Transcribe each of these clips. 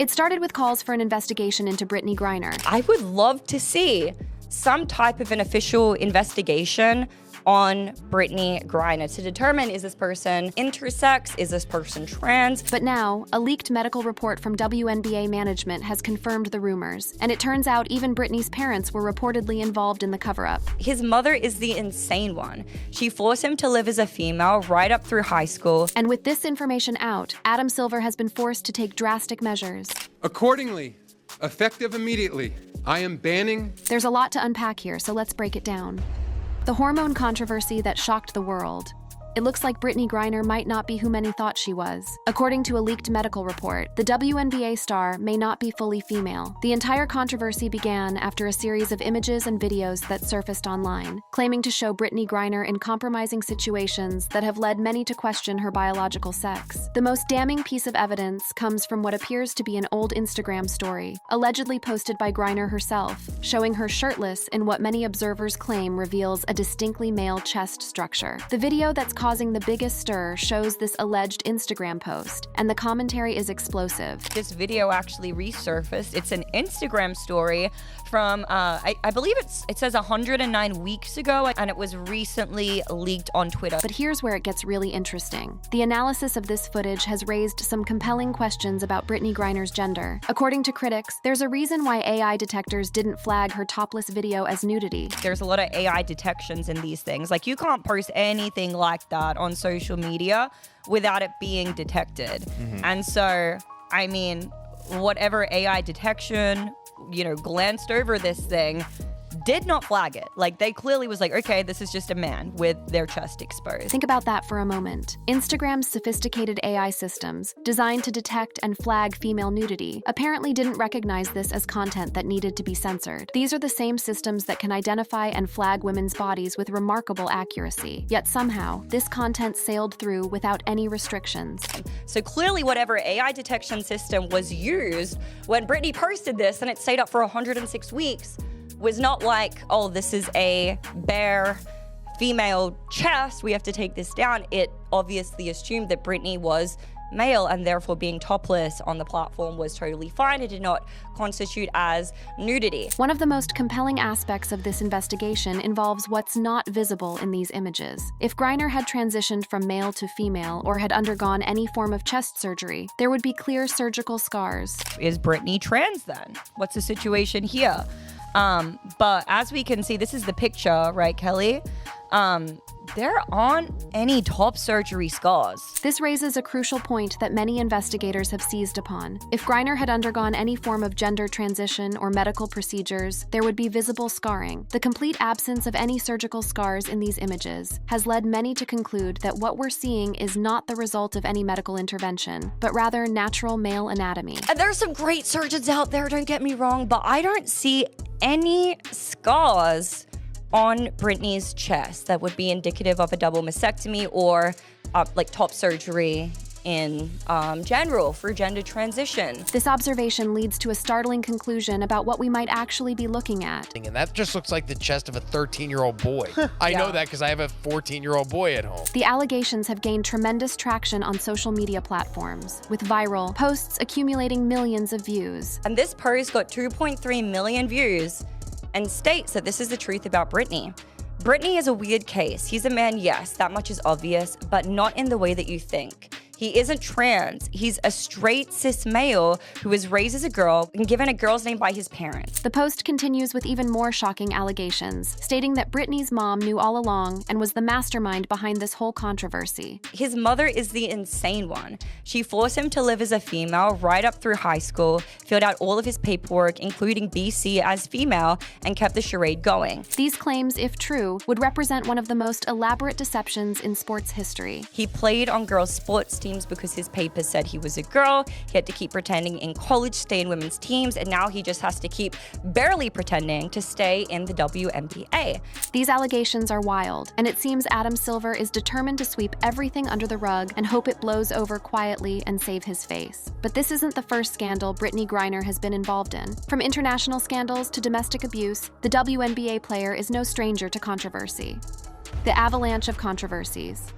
It started with calls for an investigation into Brittney Griner. I would love to see some type of an official investigation on Brittney Griner to determine, is this person intersex? Is this person trans? But now, a leaked medical report from WNBA management has confirmed the rumors, and it turns out even Brittney's parents were reportedly involved in the cover-up. His mother is the insane one. She forced him to live as a female right up through high school. And with this information out, Adam Silver has been forced to take drastic measures. Accordingly, effective immediately, I am banning... There's a lot to unpack here, so let's break it down. The hormone controversy that shocked the world. It looks like Brittney Griner might not be who many thought she was. According to a leaked medical report, the WNBA star may not be fully female. The entire controversy began after a series of images and videos that surfaced online, claiming to show Brittney Griner in compromising situations that have led many to question her biological sex. The most damning piece of evidence comes from what appears to be an old Instagram story, allegedly posted by Griner herself, showing her shirtless in what many observers claim reveals a distinctly male chest structure. The video that's causing the biggest stir shows this alleged Instagram post, and the commentary is explosive. This video actually resurfaced. It's an Instagram story from, I believe it says 109 weeks ago, and it was recently leaked on Twitter. But here's where it gets really interesting. The analysis of this footage has raised some compelling questions about Brittney Griner's gender. According to critics, there's a reason why AI detectors didn't flag her topless video as nudity. There's a lot of AI detections in these things. Like, you can't post anything like that on social media without it being detected. And so, I mean, whatever AI detection, glanced over this thing, did not flag it. Like, they clearly was like, okay, this is just a man with their chest exposed. Think about that for a moment. Instagram's sophisticated AI systems, designed to detect and flag female nudity, apparently didn't recognize this as content that needed to be censored. These are the same systems that can identify and flag women's bodies with remarkable accuracy. Yet somehow, this content sailed through without any restrictions. So clearly whatever AI detection system was used when Brittney posted this and it stayed up for 106 weeks, was not like, oh, this is a bare female chest, we have to take this down. It obviously assumed that Brittney was male, and therefore being topless on the platform was totally fine. It did not constitute as nudity. One of the most compelling aspects of this investigation involves what's not visible in these images. If Griner had transitioned from male to female or had undergone any form of chest surgery, there would be clear surgical scars. Is Brittney trans then? What's the situation here? But as we can see, this is the picture, right, Kelly? There aren't any top surgery scars. This raises a crucial point that many investigators have seized upon. If Griner had undergone any form of gender transition or medical procedures, there would be visible scarring. The complete absence of any surgical scars in these images has led many to conclude that what we're seeing is not the result of any medical intervention, but rather natural male anatomy. And there are some great surgeons out there, don't get me wrong, but I don't see any scars on Brittney's chest that would be indicative of a double mastectomy or like top surgery in general for gender transition. This observation leads to a startling conclusion about what we might actually be looking at. And that just looks like the chest of a 13-year-old boy. I know that because I have a 14-year-old boy at home. The allegations have gained tremendous traction on social media platforms, with viral posts accumulating millions of views. And this post got 2.3 million views and states that this is the truth about Brittney. Brittney is a weird case. He's a man, yes, that much is obvious, but not in the way that you think. He isn't trans. He's a straight cis male who was raised as a girl and given a girl's name by his parents. The post continues with even more shocking allegations, stating that Brittney's mom knew all along and was the mastermind behind this whole controversy. His mother is the insane one. She forced him to live as a female right up through high school, filled out all of his paperwork, including BC as female, and kept the charade going. These claims, if true, would represent one of the most elaborate deceptions in sports history. He played on girls' sports teams because his papers said he was a girl. He had to keep pretending in college, stay in women's teams, and now he just has to keep barely pretending to stay in the WNBA. These allegations are wild, and it seems Adam Silver is determined to sweep everything under the rug and hope it blows over quietly and save his face. But this isn't the first scandal Brittney Griner has been involved in. From international scandals to domestic abuse, the WNBA player is no stranger to controversy. The avalanche of controversies.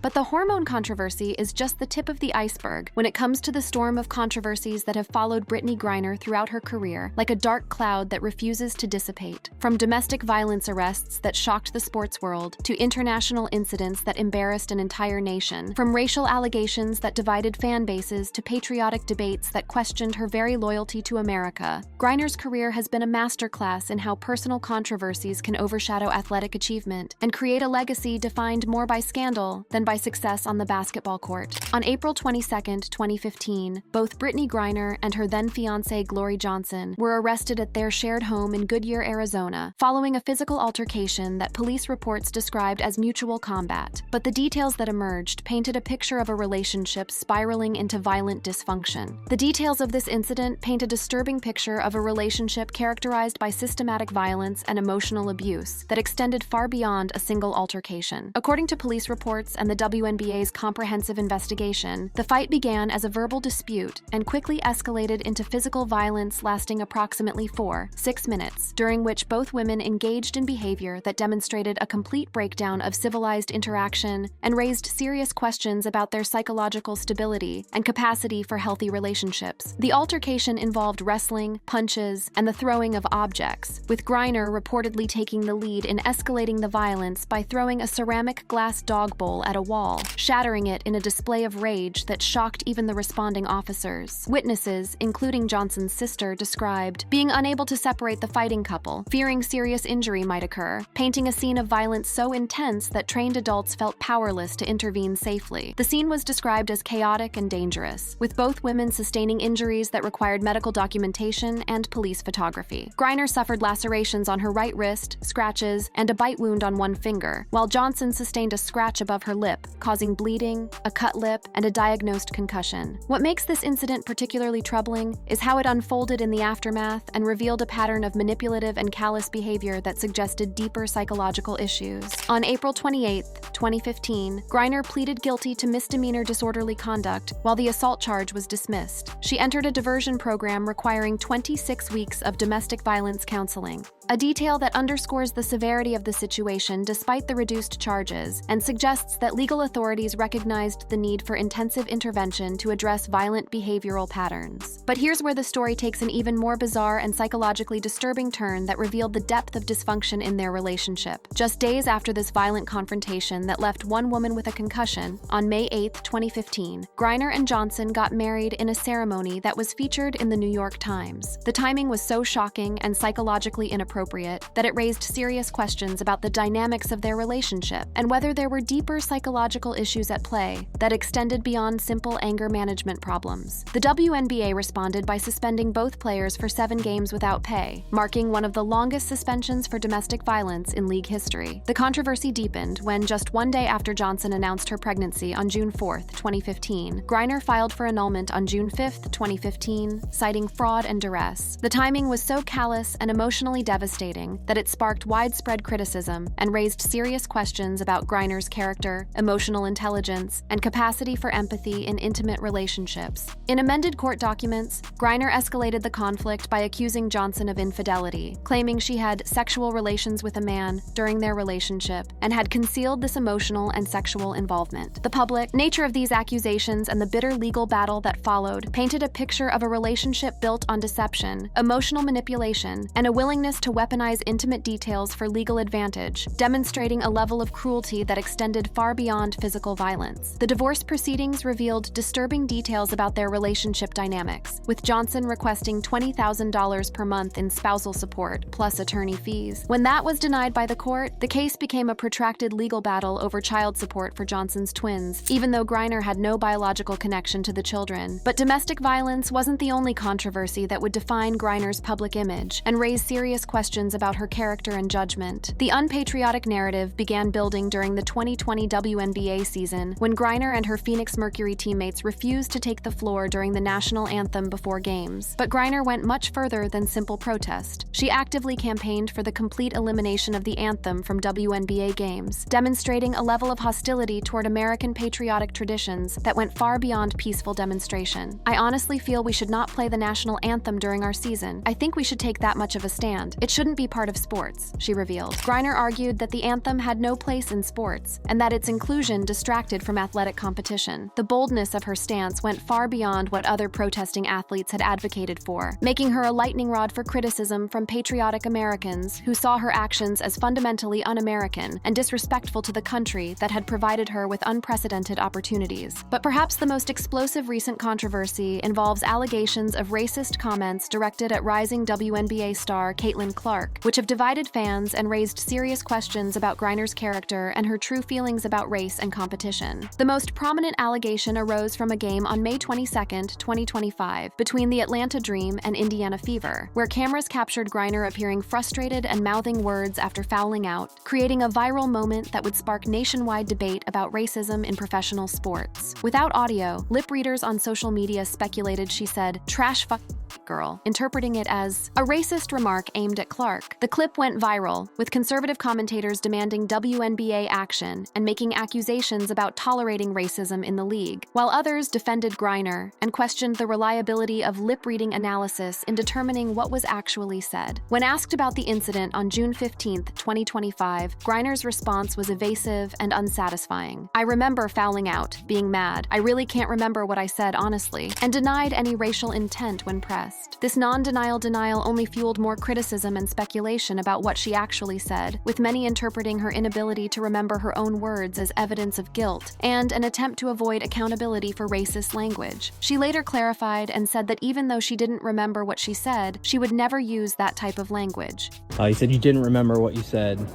But the hormone controversy is just the tip of the iceberg when it comes to the storm of controversies that have followed Brittney Griner throughout her career, like a dark cloud that refuses to dissipate. From domestic violence arrests that shocked the sports world, to international incidents that embarrassed an entire nation, from racial allegations that divided fan bases to patriotic debates that questioned her very loyalty to America, Griner's career has been a masterclass in how personal controversies can overshadow athletic achievement and create a legacy defined more by scandal than by success on the basketball court. On April 22, 2015, both Brittney Griner and her then-fiancé Glory Johnson were arrested at their shared home in Goodyear, Arizona, following a physical altercation that police reports described as mutual combat. But the details that emerged painted a picture of a relationship spiraling into violent dysfunction. The details of this incident paint a disturbing picture of a relationship characterized by systematic violence and emotional abuse that extended far beyond a single altercation. According to police reports and the WNBA's comprehensive investigation, the fight began as a verbal dispute and quickly escalated into physical violence lasting approximately 6 minutes, during which both women engaged in behavior that demonstrated a complete breakdown of civilized interaction and raised serious questions about their psychological stability and capacity for healthy relationships. The altercation involved wrestling, punches, and the throwing of objects, with Griner reportedly taking the lead in escalating the violence by throwing a ceramic glass dog bowl at a wall, shattering it in a display of rage that shocked even the responding officers. Witnesses, including Johnson's sister, described being unable to separate the fighting couple, fearing serious injury might occur, painting a scene of violence so intense that trained adults felt powerless to intervene safely. The scene was described as chaotic and dangerous, with both women sustaining injuries that required medical documentation and police photography. Griner suffered lacerations on her right wrist, scratches, and a bite wound on one finger, while Johnson sustained a scratch above her lip, causing bleeding, a cut lip, and a diagnosed concussion. What makes this incident particularly troubling is how it unfolded in the aftermath and revealed a pattern of manipulative and callous behavior that suggested deeper psychological issues. On April 28, 2015, Griner pleaded guilty to misdemeanor disorderly conduct while the assault charge was dismissed. She entered a diversion program requiring 26 weeks of domestic violence counseling, a detail that underscores the severity of the situation despite the reduced charges and suggests that legal authorities recognized the need for intensive intervention to address violent behavioral patterns. But here's where the story takes an even more bizarre and psychologically disturbing turn that revealed the depth of dysfunction in their relationship. Just days after this violent confrontation that left one woman with a concussion, on May 8, 2015, Griner and Johnson got married in a ceremony that was featured in the New York Times. The timing was so shocking and psychologically inappropriate that it raised serious questions about the dynamics of their relationship and whether there were deeper psychological issues at play that extended beyond simple anger management problems. The WNBA responded by suspending both players for 7 games without pay, marking one of the longest suspensions for domestic violence in league history. The controversy deepened when, just one day after Johnson announced her pregnancy on June 4, 2015, Griner filed for annulment on June 5, 2015, citing fraud and duress. The timing was so callous and emotionally devastating that it sparked widespread criticism and raised serious questions about Griner's character, emotional intelligence, and capacity for empathy in intimate relationships. In amended court documents, Griner escalated the conflict by accusing Johnson of infidelity, claiming she had sexual relations with a man during their relationship and had concealed this emotional and sexual involvement. The public nature of these accusations and the bitter legal battle that followed painted a picture of a relationship built on deception, emotional manipulation, and a willingness to weaponize intimate details for legal advantage, demonstrating a level of cruelty that extended far beyond physical violence. The divorce proceedings revealed disturbing details about their relationship dynamics, with Johnson requesting $20,000 per month in spousal support, plus attorney fees. When that was denied by the court, the case became a protracted legal battle over child support for Johnson's twins, even though Griner had no biological connection to the children. But domestic violence wasn't the only controversy that would define Griner's public image and raise serious questions about her character and judgment. The unpatriotic narrative began building during the 2020 WNBA season when Griner and her Phoenix Mercury teammates refused to take the floor during the national anthem before games. But Griner went much further than simple protest. She actively campaigned for the complete elimination of the anthem from WNBA games, demonstrating a level of hostility toward American patriotic traditions that went far beyond peaceful demonstration. "I honestly feel we should not play the national anthem during our season. I think we should take that much of a stand. It shouldn't be part of sports," she revealed. Griner argued that the anthem had no place in sports, and that its inclusion seclusion distracted from athletic competition. The boldness of her stance went far beyond what other protesting athletes had advocated for, making her a lightning rod for criticism from patriotic Americans who saw her actions as fundamentally un-American and disrespectful to the country that had provided her with unprecedented opportunities. But perhaps the most explosive recent controversy involves allegations of racist comments directed at rising WNBA star Caitlin Clark, which have divided fans and raised serious questions about Griner's character and her true feelings about race and competition. The most prominent allegation arose from a game on May 22, 2025, between the Atlanta Dream and Indiana Fever, where cameras captured Griner appearing frustrated and mouthing words after fouling out, creating a viral moment that would spark nationwide debate about racism in professional sports. Without audio, lip readers on social media speculated she said, "trash fuck girl," interpreting it as a racist remark aimed at Clark. The clip went viral, with conservative commentators demanding WNBA action and making accusations about tolerating racism in the league, while others defended Griner and questioned the reliability of lip-reading analysis in determining what was actually said. When asked about the incident on June 15, 2025, Griner's response was evasive and unsatisfying. "I remember fouling out, being mad. I really can't remember what I said, honestly," and denied any racial intent when pressed. This non-denial denial only fueled more criticism and speculation about what she actually said, with many interpreting her inability to remember her own words as evidence of guilt and an attempt to avoid accountability for racist language. She later clarified and said that even though she didn't remember what she said, she would never use that type of language. You said you didn't remember what you said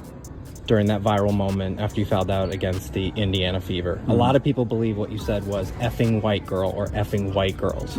during that viral moment after you fouled out against the Indiana Fever. A lot of people believe what you said was effing white girl or effing white girls.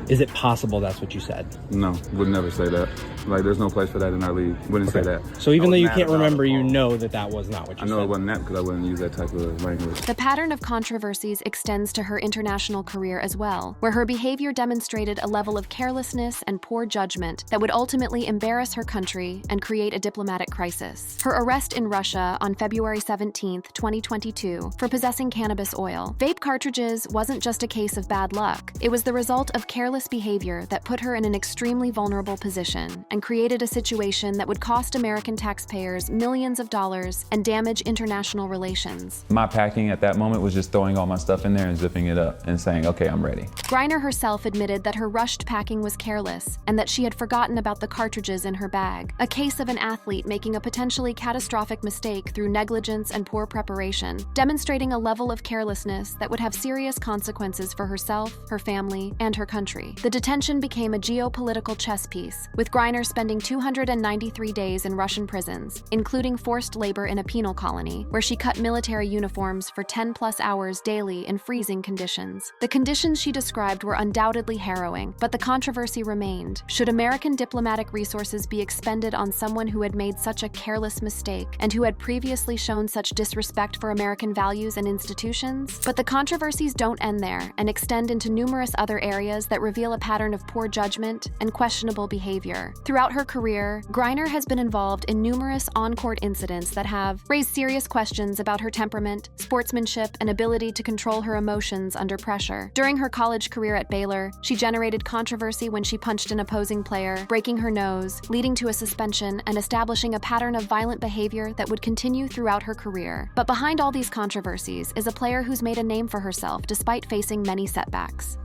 Is it possible that's what you said? No, would never say that. Like, there's no place for that in our league. Wouldn't say that. So even though you can't remember, you know that was not what you said? I know it wasn't that because I wouldn't use that type of language. The pattern of controversies extends to her international career as well, where her behavior demonstrated a level of carelessness and poor judgment that would ultimately embarrass her country and create a diplomatic crisis. Her arrest in Russia on February 17, 2022, for possessing cannabis oil. Vape cartridges wasn't just a case of bad luck. It was the result of careless behavior that put her in an extremely vulnerable position and created a situation that would cost American taxpayers millions of dollars and damage international relations. My packing at that moment was just throwing all my stuff in there and zipping it up and saying, "Okay, I'm ready." Griner herself admitted that her rushed packing was careless and that she had forgotten about the cartridges in her bag, a case of an athlete making a potentially catastrophic mistake through negligence and poor preparation, demonstrating a level of carelessness that would have serious consequences for herself, her family, and her country. The detention became a geopolitical chess piece, with Griner spending 293 days in Russian prisons, including forced labor in a penal colony, where she cut military uniforms for 10+ hours daily in freezing conditions. The conditions she described were undoubtedly harrowing, but the controversy remained. Should American diplomatic resources be expended on someone who had made such a careless mistake and who had previously shown such disrespect for American values and institutions? But the controversies don't end there and extend into numerous other areas that reveal a pattern of poor judgment and questionable behavior. Throughout her career, Griner has been involved in numerous on-court incidents that have raised serious questions about her temperament, sportsmanship, and ability to control her emotions under pressure. During her college career at Baylor, she generated controversy when she punched an opposing player, breaking her nose, leading to a suspension, and establishing a pattern of violent behavior that would continue throughout her career. But behind all these controversies is a player who's made a name for herself despite facing many setbacks.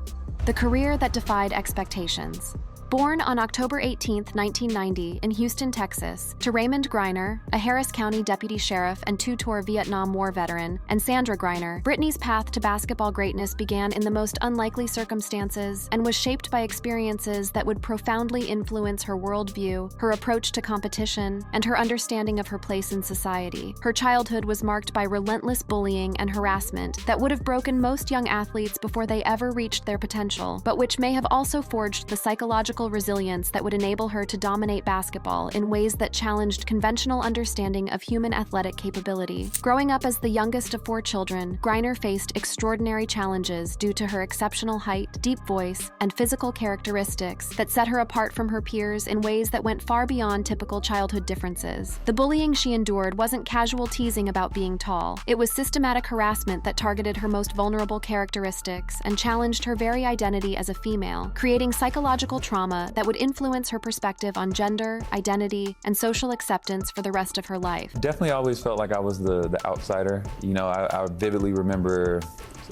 The career that defied expectations. Born on October 18, 1990, in Houston, Texas, to Raymond Griner, a Harris County deputy sheriff and two-tour Vietnam War veteran, and Sandra Griner, Brittney's path to basketball greatness began in the most unlikely circumstances and was shaped by experiences that would profoundly influence her worldview, her approach to competition, and her understanding of her place in society. Her childhood was marked by relentless bullying and harassment that would have broken most young athletes before they ever reached their potential, but which may have also forged the psychological resilience that would enable her to dominate basketball in ways that challenged conventional understanding of human athletic capability. Growing up as the youngest of 4 children, Griner faced extraordinary challenges due to her exceptional height, deep voice, and physical characteristics that set her apart from her peers in ways that went far beyond typical childhood differences. The bullying she endured wasn't casual teasing about being tall. It was systematic harassment that targeted her most vulnerable characteristics and challenged her very identity as a female, creating psychological trauma trauma that would influence her perspective on gender, identity, and social acceptance for the rest of her life. Definitely always felt like I was the outsider. You know, I vividly remember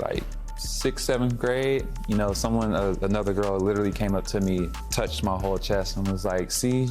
like 6th, 7th grade, you know, another girl literally came up to me, touched my whole chest and was like, see,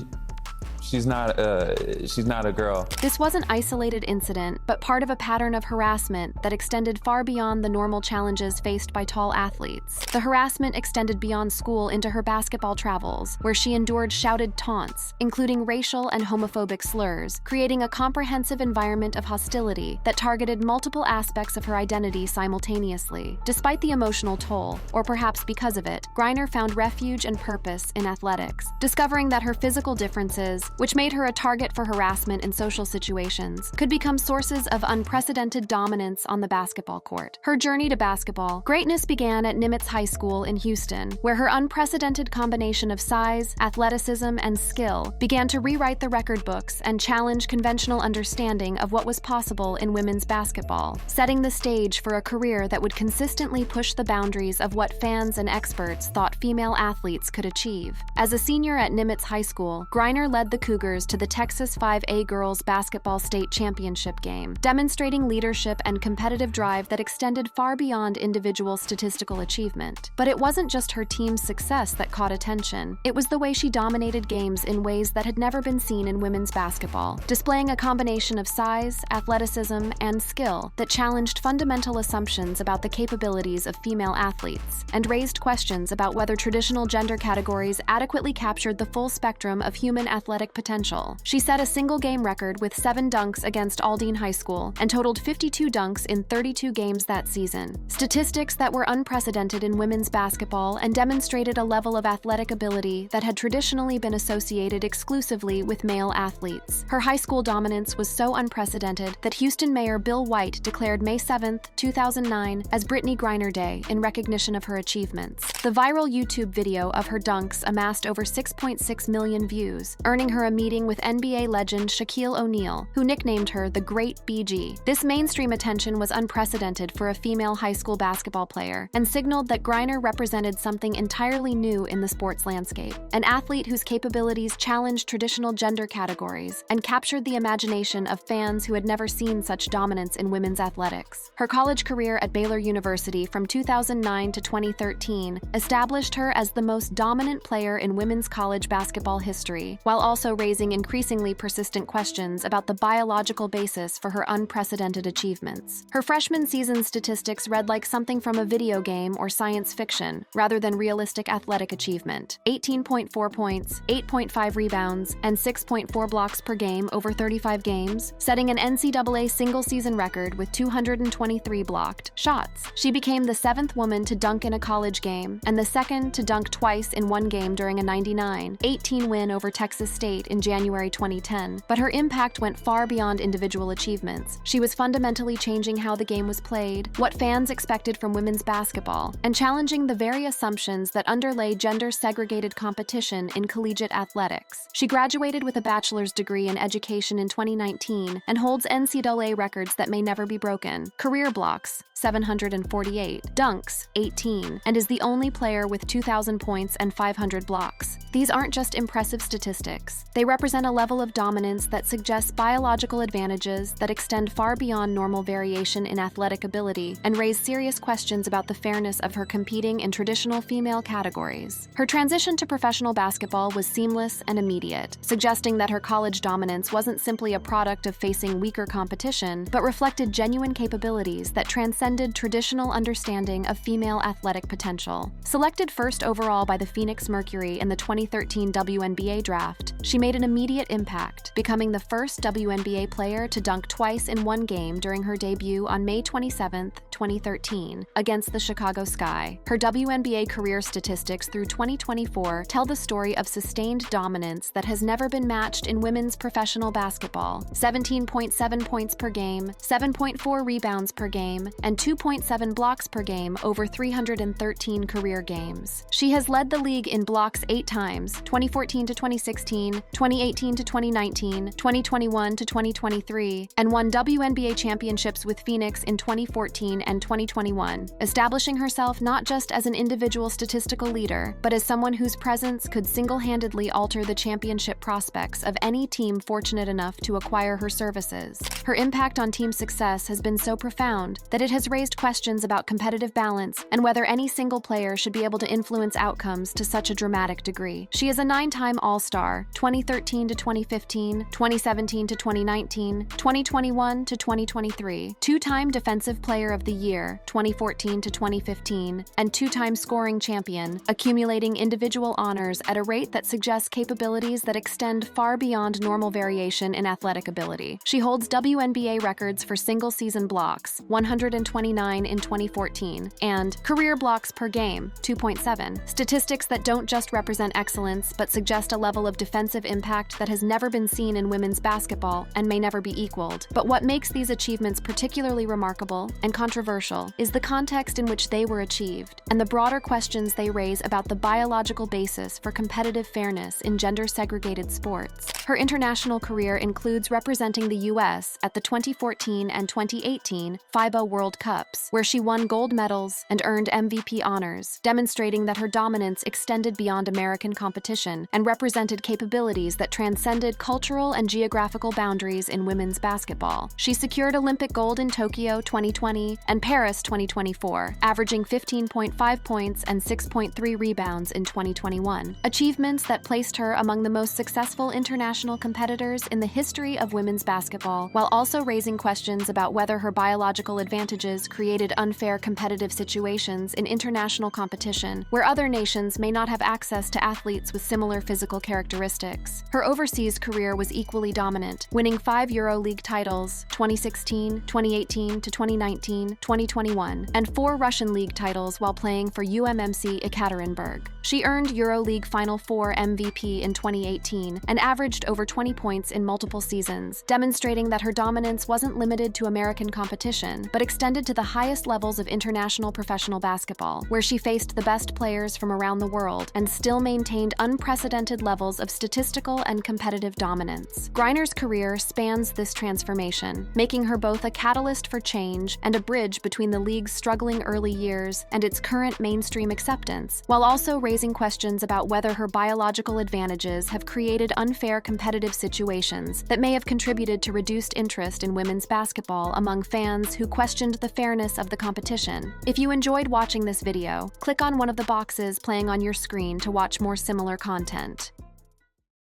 she's not a girl. This was an isolated incident, but part of a pattern of harassment that extended far beyond the normal challenges faced by tall athletes. The harassment extended beyond school into her basketball travels, where she endured shouted taunts, including racial and homophobic slurs, creating a comprehensive environment of hostility that targeted multiple aspects of her identity simultaneously. Despite the emotional toll, or perhaps because of it, Griner found refuge and purpose in athletics, discovering that her physical differences, which made her a target for harassment in social situations, could become sources of unprecedented dominance on the basketball court. Her journey to basketball greatness began at Nimitz High School in Houston, where her unprecedented combination of size, athleticism, and skill began to rewrite the record books and challenge conventional understanding of what was possible in women's basketball, setting the stage for a career that would consistently push the boundaries of what fans and experts thought female athletes could achieve. As a senior at Nimitz High School, Griner led the Cougars to the Texas 5A girls basketball state championship game, demonstrating leadership and competitive drive that extended far beyond individual statistical achievement. But it wasn't just her team's success that caught attention. It was the way she dominated games in ways that had never been seen in women's basketball, displaying a combination of size, athleticism, and skill that challenged fundamental assumptions about the capabilities of female athletes and raised questions about whether traditional gender categories adequately captured the full spectrum of human athletic potential. She set a single-game record with 7 dunks against Aldine High School and totaled 52 dunks in 32 games that season. Statistics that were unprecedented in women's basketball and demonstrated a level of athletic ability that had traditionally been associated exclusively with male athletes. Her high school dominance was so unprecedented that Houston Mayor Bill White declared May 7, 2009 as Brittney Griner Day in recognition of her achievements. The viral YouTube video of her dunks amassed over 6.6 million views, earning her a meeting with NBA legend Shaquille O'Neal, who nicknamed her the Great BG. This mainstream attention was unprecedented for a female high school basketball player and signaled that Griner represented something entirely new in the sports landscape, an athlete whose capabilities challenged traditional gender categories and captured the imagination of fans who had never seen such dominance in women's athletics. Her college career at Baylor University from 2009 to 2013 established her as the most dominant player in women's college basketball history, while also raising increasingly persistent questions about the biological basis for her unprecedented achievements. Her freshman season statistics read like something from a video game or science fiction, rather than realistic athletic achievement. 18.4 points, 8.5 rebounds, and 6.4 blocks per game over 35 games, setting an NCAA single-season record with 223 blocked shots. She became the 7th woman to dunk in a college game, and the 2nd to dunk twice in one game during a 99-18 win over Texas State in January 2010, but her impact went far beyond individual achievements. She was fundamentally changing how the game was played, what fans expected from women's basketball, and challenging the very assumptions that underlay gender-segregated competition in collegiate athletics. She graduated with a bachelor's degree in education in 2019 and holds NCAA records that may never be broken. Career blocks, 748, dunks, 18, and is the only player with 2,000 points and 500 blocks. These aren't just impressive statistics. They represent a level of dominance that suggests biological advantages that extend far beyond normal variation in athletic ability and raise serious questions about the fairness of her competing in traditional female categories. Her transition to professional basketball was seamless and immediate, suggesting that her college dominance wasn't simply a product of facing weaker competition, but reflected genuine capabilities that transcended traditional understanding of female athletic potential. Selected first overall by the Phoenix Mercury in the 2013 WNBA draft, she made an immediate impact, becoming the first WNBA player to dunk twice in one game during her debut on May 27, 2013, against the Chicago Sky. Her WNBA career statistics through 2024 tell the story of sustained dominance that has never been matched in women's professional basketball: 17.7 points per game, 7.4 rebounds per game, and 2.7 blocks per game over 313 career games. She has led the league in blocks 8 times, 2014 to 2016, 2018 to 2019, 2021 to 2023, and won WNBA championships with Phoenix in 2014 and 2021, establishing herself not just as an individual statistical leader, but as someone whose presence could single-handedly alter the championship prospects of any team fortunate enough to acquire her services. Her impact on team success has been so profound that it has raised questions about competitive balance and whether any single player should be able to influence outcomes to such a dramatic degree. She is a 9-time All-Star, 2013 to 2015, 2017 to 2019, 2021 to 2023, 2-time Defensive Player of the Year, 2014 to 2015, and 2-time scoring champion, accumulating individual honors at a rate that suggests capabilities that extend far beyond normal variation in athletic ability. She holds WNBA records for single-season blocks, 129 in 2014, and career blocks per game, 2.7, statistics that don't just represent excellence, but suggest a level of defensive impact that has never been seen in women's basketball and may never be equaled. But what makes these achievements particularly remarkable and controversial is the context in which they were achieved, and the broader questions they raise about the biological basis for competitive fairness in gender-segregated sports. Her international career includes representing the U.S. at the 2014 and 2018 FIBA World Cups, where she won gold medals and earned MVP honors, demonstrating that her dominance extended beyond American competition and represented capabilities that transcended cultural and geographical boundaries in women's basketball. She secured Olympic gold in Tokyo 2020 and Paris 2024, averaging 15.5 points and 6.3 rebounds in 2021, achievements that placed her among the most successful international competitors in the history of women's basketball, while also raising questions about whether her biological advantages created unfair competitive situations in international competition, where other nations may not have access to athletes with similar physical characteristics. Her overseas career was equally dominant, winning 5 EuroLeague titles, 2016, 2018 to 2019, 2021, and 4 Russian League titles while playing for UMMC Ekaterinburg. She earned EuroLeague Final Four MVP in 2018 and averaged over 20 points in multiple seasons, demonstrating that her dominance wasn't limited to American competition, but extended to the highest levels of international professional basketball, where she faced the best players from around the world and still maintained unprecedented levels of statistical and competitive dominance. Griner's career spans this transformation, making her both a catalyst for change and a bridge between the league's struggling early years and its current mainstream acceptance, while also raising questions about whether her biological advantages have created unfair competitive situations that may have contributed to reduced interest in women's basketball among fans who questioned the fairness of the competition. If you enjoyed watching this video, click on one of the boxes playing on your screen to watch more similar content.